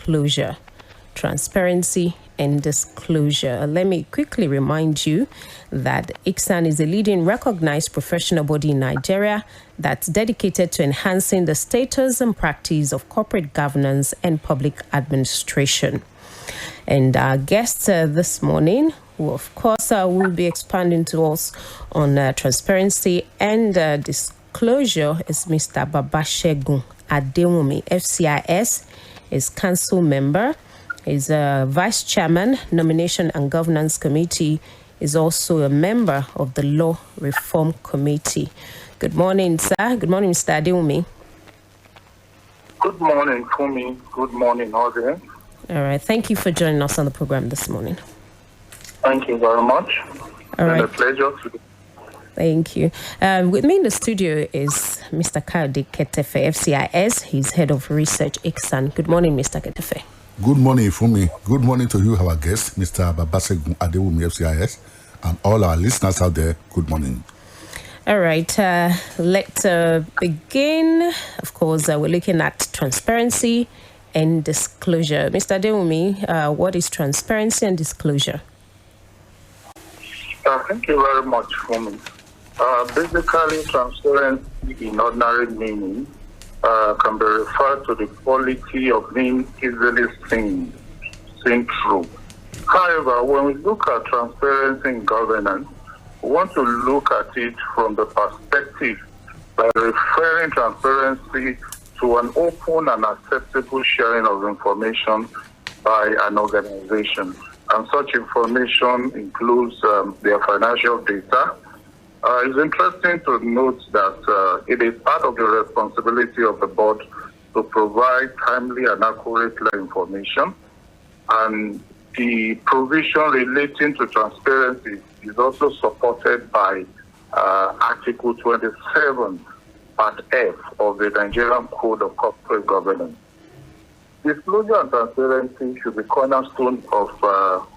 disclosure. Transparency and disclosure. Let me quickly remind you that ICSAN is a leading recognized professional body in Nigeria that's dedicated to enhancing the status and practice of corporate governance and public administration. And our guest this morning, who of course will be expanding to us on transparency and disclosure, is Mr. BABASEGUN ADEWUNMI, FCIS, is council member, is a vice chairman, nomination and governance committee, is also a member of the law reform committee. Good morning, sir. Good morning, Mr. ADEWUNMI. Good morning, Fumi. Good morning, audience. All right. Thank you for joining us on the program this morning. Thank you very much. All right. It's a pleasure to. Thank you. With me in the studio is Mr. Ketefe, FCIS. He's head of research, ICSAN. Good morning, Mr. Ketefe. Good morning, Fumi. Good morning to you, our guest, Mr. BABASEGUN ADEWUNMI, FCIS, and all our listeners out there. Good morning. All right. Let's begin. Of course, we're looking at transparency and disclosure. Mr. ADEWUNMI, what is transparency and disclosure? Thank you very much, Fumi. Basically, transparency in ordinary meaning can be referred to the quality of being easily seen through. However, when we look at transparency in governance, we want to look at it from the perspective by referring transparency to an open and acceptable sharing of information by an organization. And such information includes their financial data. It's interesting to note that it is part of the responsibility of the board to provide timely and accurate information. And the provision relating to transparency is also supported by Article 27, Part F of the Nigerian Code of Corporate Governance. Disclosure and transparency should be cornerstone of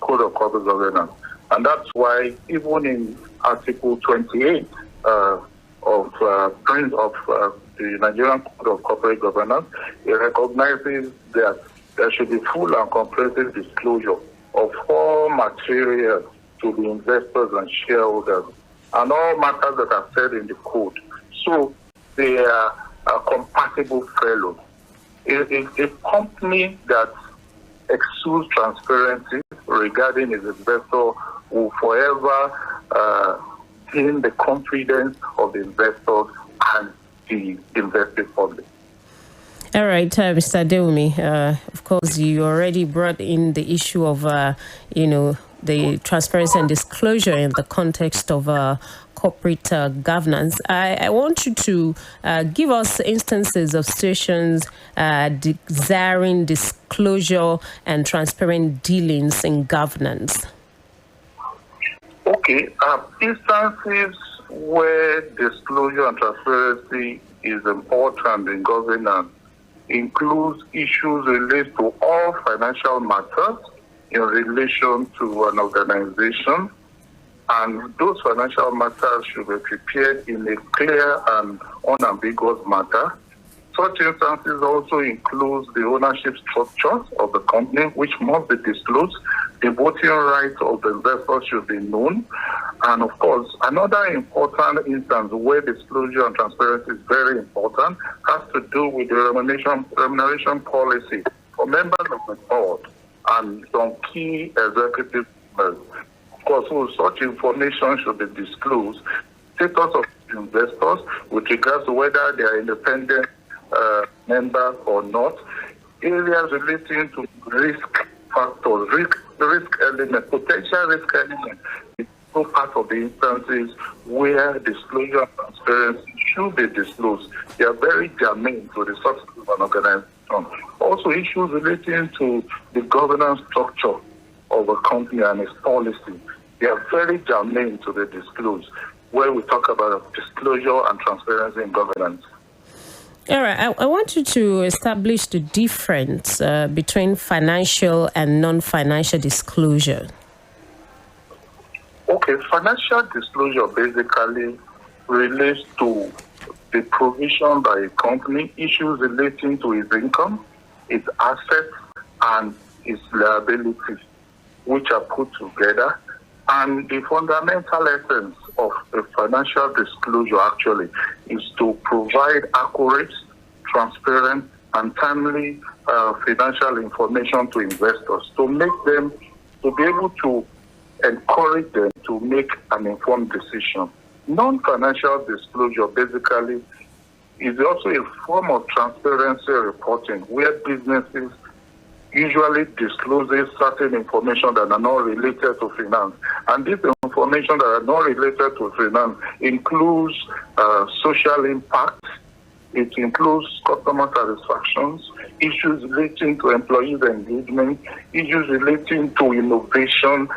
Code of Corporate Governance. And that's why even in Article 28 of the Nigerian Code of Corporate Governance, it recognizes that there should be full and comprehensive disclosure of all material to the investors and shareholders and all matters that are said in the code. So they are compatible fellows. A company that exudes transparency regarding its investor will forever gain the confidence of the investors and the investing public. All right, Mr. ADEWUNMI, of course, you already brought in the issue of, the transparency and disclosure in the context of corporate governance. I want you to give us instances of situations desiring disclosure and transparent dealings in governance. Okay, instances where disclosure and transparency is important in governance includes issues related to all financial matters in relation to an organization, and those financial matters should be prepared in a clear and unambiguous manner. Such instances also include the ownership structure of the company, which must be disclosed. The voting rights of the investors should be known. And of course, another important instance where disclosure and transparency is very important has to do with the remuneration policy for members of the board and some key executive members. Of course, such information should be disclosed. Status of investors with regards to whether they are independent members or not. Areas relating to risk factors, risk element, potential risk element, is no part of the instances where disclosure and transparency should be disclosed. They are very germane to the success of an organization. Also, issues relating to the governance structure of a company and its policy, they are very germane to the disclosure where we talk about disclosure and transparency in governance. All right. I want you to establish the difference between financial and non-financial disclosure. Okay, financial disclosure basically relates to the provision by a company, issues relating to its income, its assets, and its liabilities, which are put together. And the fundamental essence of a financial disclosure actually is to provide accurate, transparent, and timely financial information to investors to make them, to be able to encourage them to make an informed decision. Non-financial disclosure basically is also a form of transparency reporting where businesses usually discloses certain information that are not related to finance. And this information that are not related to finance includes social impact, it includes customer satisfactions, issues relating to employees' engagement, issues relating to innovation.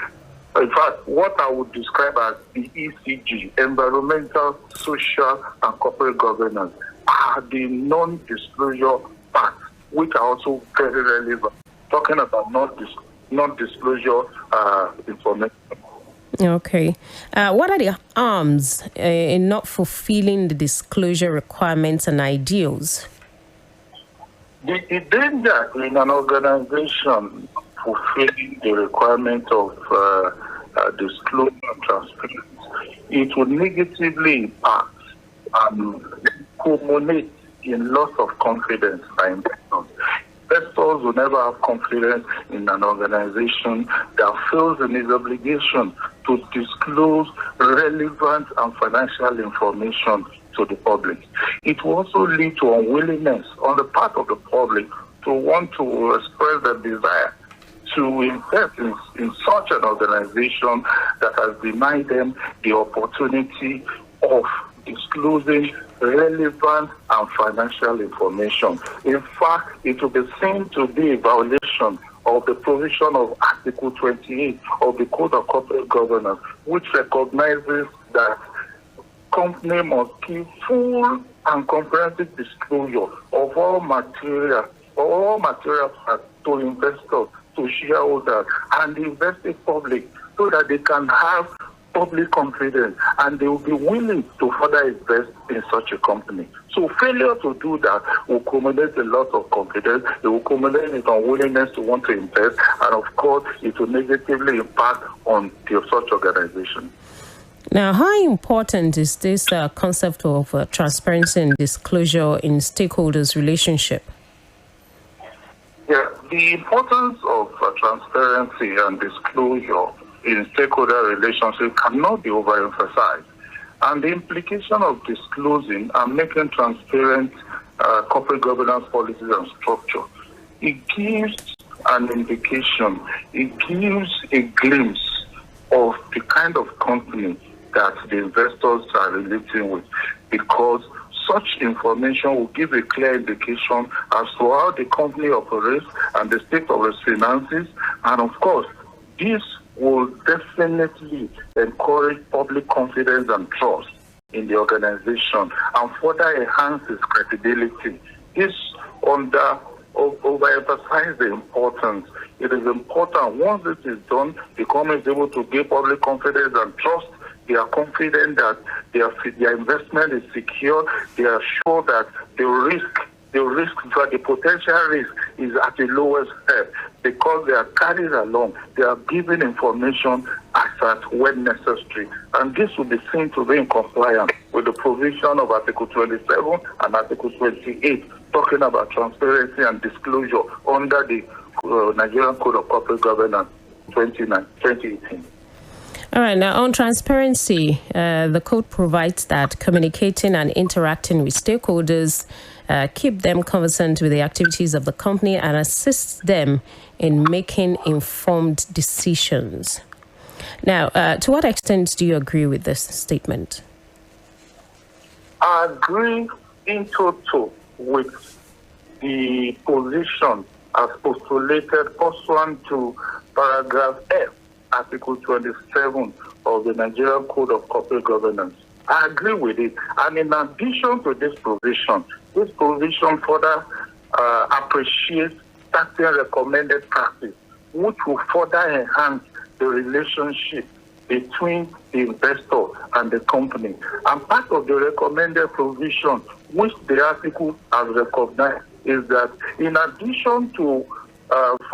In fact, what I would describe as the ECG, environmental, social, and corporate governance, are the non-disclosure parts, which are also very relevant. Talking about non-disclosure information. Okay. What are the harms in not fulfilling the disclosure requirements and ideals? The danger in an organization fulfilling the requirement of disclosure and transparency, it would negatively impact and culminate in loss of confidence by investors. Investors will never have confidence in an organization that fails in its obligation to disclose relevant and financial information to the public. It will also lead to unwillingness on the part of the public to want to express their desire to invest in such an organization that has denied them the opportunity of disclosing relevant and financial information. In fact, it will be seen to be a violation of the provision of Article 28 of the Code of Corporate Governance, which recognizes that company must give full and comprehensive disclosure of all material to investors, to shareholders, and the investing public, so that they can have public confidence and they will be willing to further invest in such a company. So failure to do that will accumulate a lot of confidence, it will accumulate an unwillingness to want to invest, and of course it will negatively impact on such organization. Now, how important is this concept of transparency and disclosure in stakeholders' relationship? Yeah, the importance of transparency and disclosure in stakeholder relationship cannot be overemphasized. And the implication of disclosing and making transparent corporate governance policies and structure, it gives an indication, it gives a glimpse of the kind of company that the investors are relating with, because such information will give a clear indication as to how the company operates and the state of its finances. And of course, this will definitely encourage public confidence and trust in the organization and further enhance its credibility. This overemphasize the importance. It is important. Once it is done, the company is able to give public confidence and trust. They are confident that their investment is secure. They are sure that the potential risk is at the lowest step, because they are carried along. They are given information as at when necessary. And this will be seen to be in compliance with the provision of Article 27 and Article 28, talking about transparency and disclosure under the Nigerian Code of Corporate Governance 2018. All right, now on transparency, the code provides that communicating and interacting with stakeholders keep them conversant with the activities of the company and assist them in making informed decisions. Now, to what extent do you agree with this statement? I agree in total with the position as postulated pursuant to paragraph F, Article 27 of the Nigerian Code of Corporate Governance. I agree with it. And in addition to this provision further appreciates certain recommended practice, which will further enhance the relationship between the investor and the company. And part of the recommended provision, which the article has recognized, is that in addition to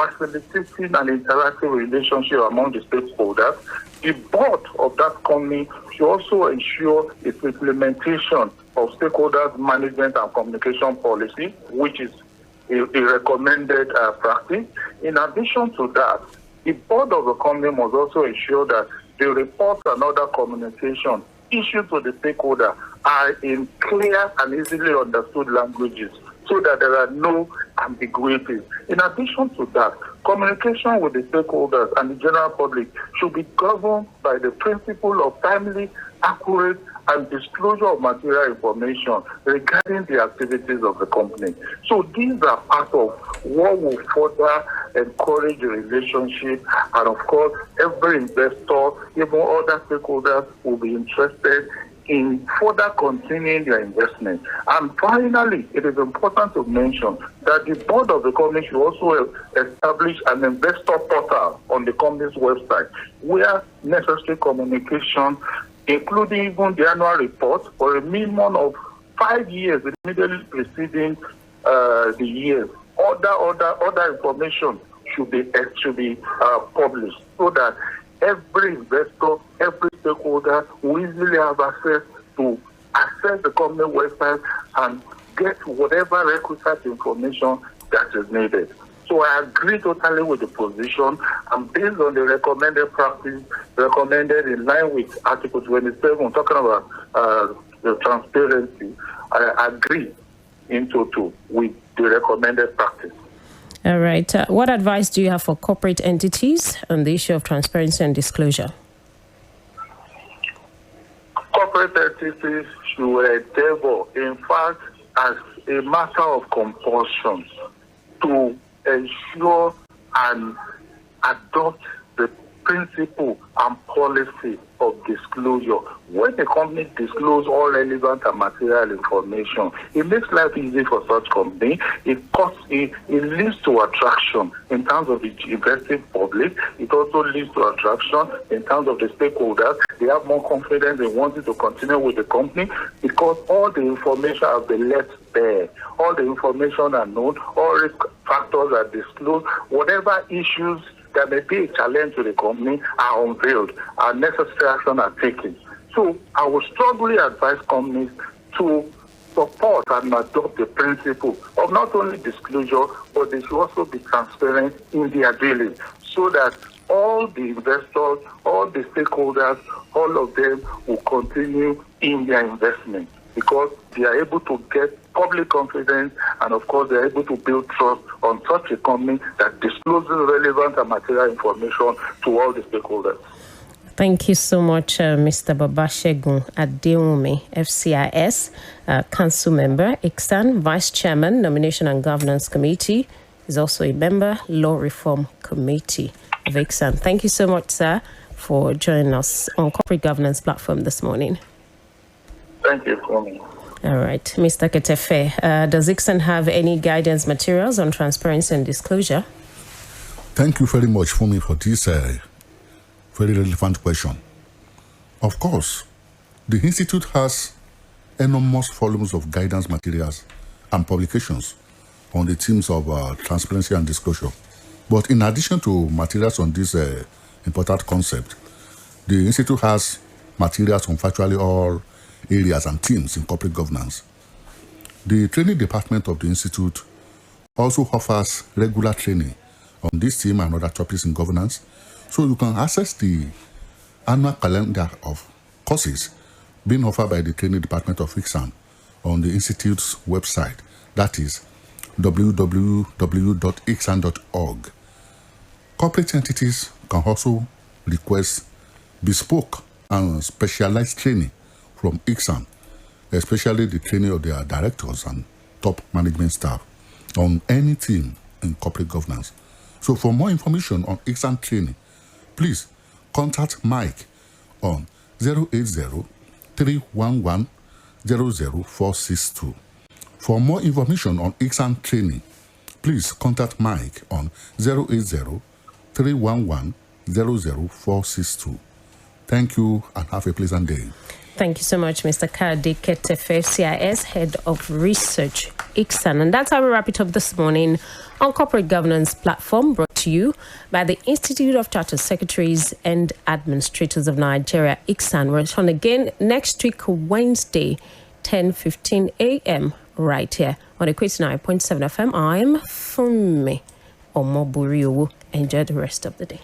facilitating an interactive relationship among the stakeholders, the board of that company should also ensure its implementation of stakeholders management and communication policy, which is a recommended practice. In addition to that, the board of the company must also ensure that the reports and other communication issued to the stakeholder are in clear and easily understood languages, so that there are no ambiguities. In addition to that, communication with the stakeholders and the general public should be governed by the principle of timely, accurate, and disclosure of material information regarding the activities of the company. So these are part of what will further encourage the relationship, and of course, every investor, even other stakeholders, will be interested in further continuing their investment. And finally, it is important to mention that the board of the company should also establish an investor portal on the company's website, where necessary communication, including even the annual report, for a minimum of 5 years immediately preceding the year. Other information should be published, so that every investor, every stakeholder will easily have access to access the company website and get whatever requisite information that is needed. So I agree totally with the position, and based on the recommended practice, recommended in line with Article 27, talking about the transparency, I agree in total with the recommended practice. All right. What advice do you have for corporate entities on the issue of transparency and disclosure? Corporate entities should endeavor, in fact, as a matter of compulsion, to ensure and adopt the principle and policy of disclosure. When the company discloses all relevant and material information, it makes life easy for such company. It leads to attraction in terms of the investing public. It also leads to attraction in terms of the stakeholders. They have more confidence in wanting to continue with the company, because all the information has been left there. All the information are known, all risk factors are disclosed, whatever issues that may be a challenge to the company are unveiled, and necessary action are taken. So I would strongly advise companies to support and adopt the principle of not only disclosure, but they should also be transparent in their dealing, so that all the investors, all the stakeholders, all of them will continue in their investment, because they are able to get public confidence, and of course they are able to build trust on such a company that discloses relevant and material information to all the stakeholders. Thank you so much, Mr. BABASEGUN ADEWUNMI, FCIS, Council Member, ICSAN, Vice Chairman, Nomination and Governance Committee, is also a member, Law Reform Committee of ICSAN. Thank you so much, sir, for joining us on Corporate Governance Platform this morning. Thank you for me. All right. Mr. Ketefe, does ICSAN have any guidance materials on transparency and disclosure? Thank you very much, Fumi, for this very relevant question. Of course, the Institute has enormous volumes of guidance materials and publications on the themes of transparency and disclosure. But in addition to materials on this important concept, the Institute has materials on virtually all areas and themes in corporate governance. The training department of the Institute also offers regular training on this theme and other topics in governance, so you can access the annual calendar of courses being offered by the training department of ICSAN on the Institute's website, that is www.icsan.org. Corporate entities can also request bespoke and specialized training from ICSAN, especially the training of their directors and top management staff on any theme in corporate governance. So for more information on ICSAN training, please contact Mike on 080-311-00462. For more information on ICSAN training, please contact Mike on 080-311-00462. Thank you and have a pleasant day. Thank you so much, Mr. Kade Ketefe, FCIS, Head of Research, ICSAN. And that's how we wrap it up this morning on Corporate Governance Platform, brought to you by the Institute of Chartered Secretaries and Administrators of Nigeria, ICSAN. We'll return again next week, Wednesday, 10:15 a.m. right here on Equator 9.7 FM. I'm Funmi Omoburi. Enjoy the rest of the day.